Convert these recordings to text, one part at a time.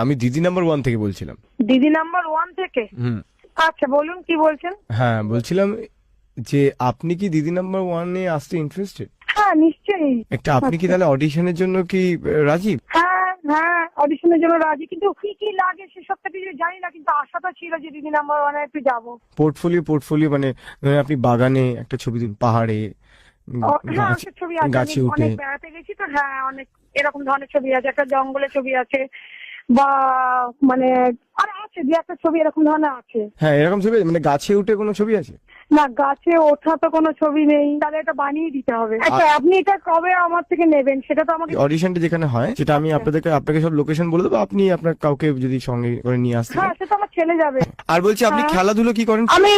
আমি দিদি নাম্বার 1 থেকে বলছিলাম। দিদি নাম্বার 1 থেকে? আচ্ছা বলুন কি বলছেন। হ্যাঁ বলছিলাম যে আপনি কি দিদি নাম্বার 1 এ আসতে ইন্টারেস্টেড? হ্যাঁ নিশ্চয়ই। একটা আপনি কি তাহলে অডিশনের জন্য কি রাজি? হ্যাঁ হ্যাঁ অডিশনের জন্য রাজি, কিন্তু কি কি লাগে সেসবটা কিছু জানি না, কিন্তু আশাটা ছিল যে দিদি নাম্বার 1 এ একটু যাবো। পোর্টফোলিও মানে ধরুন আপনি বাগানে একটা ছবি দিন, পাহাড়ে হ্যাঁ একটা ছবি আছে, গাছে আমি উঠে। অনেক বেড়াতে গেছি তো, হ্যাঁ অনেক এরকম ধরনের ছবি আছে, একটা জঙ্গলের ছবি আছে বা মানে আর আছে যে একটা ছবি এরকম ধরনের আছে। হ্যাঁ এরকম ছবি মানে গাছে উঠে কোনো ছবি আছে? না গাছে ওঠা তো কোনো ছবি নেই, তাহলে এটা বানিয়ে দিতে হবে। আচ্ছা আপনি এটা কবে আমার থেকে নেবেন সেটা তো আমাকে। অডিশনটা যেখানে হয় সেটা আমি আপনাকে সব লোকেশন বলে দেবো, আপনি আপনার কাউকে যদি সঙ্গে করে নিয়ে আসতে হ্যাঁ পারেন। সেটা আমার ছেলে যাবে। আর বলছি আপনি হ্যাঁ। খেলাধুলো কি করেন? আমি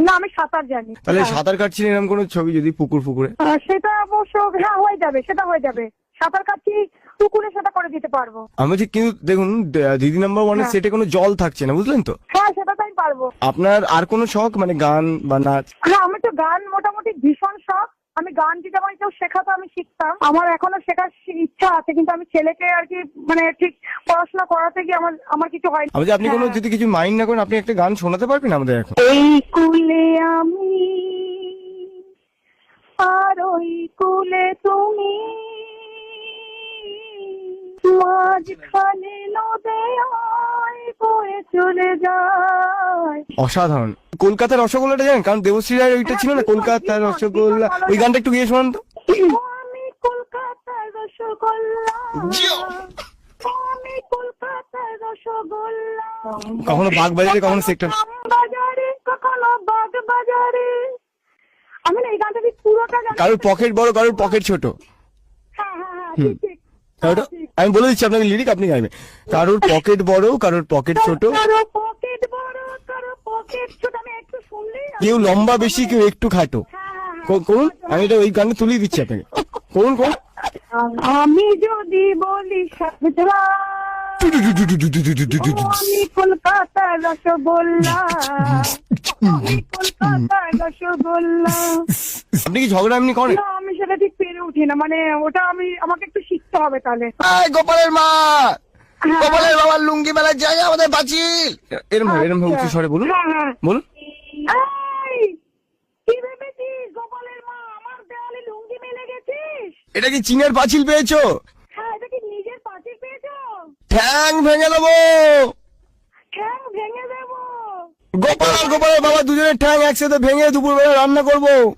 না আমি সাঁতার জানি। তাহলে হ্যাঁ। সাঁতার কাটছিলেন এরকম কোনো ছবি যদি পুকুরে? সেটা অবশ্য হ্যাঁ হয়ে যাবে, সেটা হয়ে যাবে। সাঁতার কাটছি পুকুরে, সেটা করে দিতে পারবো। আমি বলছি কিন্তু দেখুন দিদি নাম্বার 1 এর হ্যাঁ। সেটে কোনো জল থাকছে না, বুঝলেন তো? হ্যাঁ সেটা তো আমি পারবো। আপনার আর কোনো শখ মানে গান বা নাচ? হ্যাঁ আমি তো গান মোটামুটি ভীষণ শখ। আমি গান যদি আমাকে কেউ শেখাতো আমি শিখতাম, আমার এখনো শেখার ইচ্ছা আছে, কিন্তু আমি ছেলেকে আর কি মানে ঠিক পড়াশোনা করাতে গিয়ে আমার কিছু হয়নি। আমি বলছি আপনি কোনো যদি কিছু মাইন্ড না করেন আপনি একটা গান শোনাতে পারবেন আমাদের এখন? এই কুলে আমি আর ওই কুলে তুমি, মাঝখানে নদে আয় বয়ে চলে যায়। অসাধারণ। কলকাতার রসগোল্লাটা জানেন? কারণ দেবশ্রী রায়ের ওইটা ছিল না, কলকাতার রসগোল্লা, ওই গানটা একটু গিয়ে শোনান তো। আমি কলকাতার রসগোল্লা, আমি কলকাতার রসগোল্লা। কখনো বাগবাজারে কখনো সেক্টর বাজারে কখনো বাগ বাজারে। আমি না এই গানটা ঠিক পুরোটা জানি। কারোর পকেট বড় কারোর পকেট ছোট। হ্যাঁ হ্যাঁ হ্যাঁ ঠিক ঠিক। আমি বলে দিচ্ছি আপনাকে লিরিক, আপনি গাইবেন। কারোর পকেট বড় কারোর পকেট ছোট, কারো পকেট বড় কারো পকেট ছোট। আমি একটু শুনলেই কেউ লম্বা বেশি কেউ একটু খাটো। করুন, আমি এটা ওই গানটা তুলিয়ে দিচ্ছি আপনাকে। করুন। আমি যদি বলি সাবধান, আমি কলকাতার রসগোল্লা, আমি কলকাতার রসগোল্লা। আপনি কি ঝগড়া এমনি করেন? না আমি সেটা ঠিক পেরে উঠি না, মানে ওটা আমাকে একটু শিখতে হবে তাহলে। গোপালের মা, হ্যাঁ। গোপালের বাবার লুঙ্গি মেলার জায়গা আমাদের পাঁচিল, এরম ভাবে উচ্চ স্বরে বলুন। হ্যাঁ হ্যাঁ বলুন। এই, কি ভেবেছিস গোপালের মা আমার দেওয়ালে লুঙ্গি মেলে গেছিস? এটা কি চীনের পাঁচিল পেয়েছো? হ্যাঁ এটা কি নিজের পাশে পেয়েছো? ঠ্যাং ভেঙে দেবো। ঠ্যাং ভেঙে দেবো। গোপাল আর গোপালের বাবা দুজনের ঠ্যাং একসাথে ভেঙে দুপুরবেলা রান্না করবো।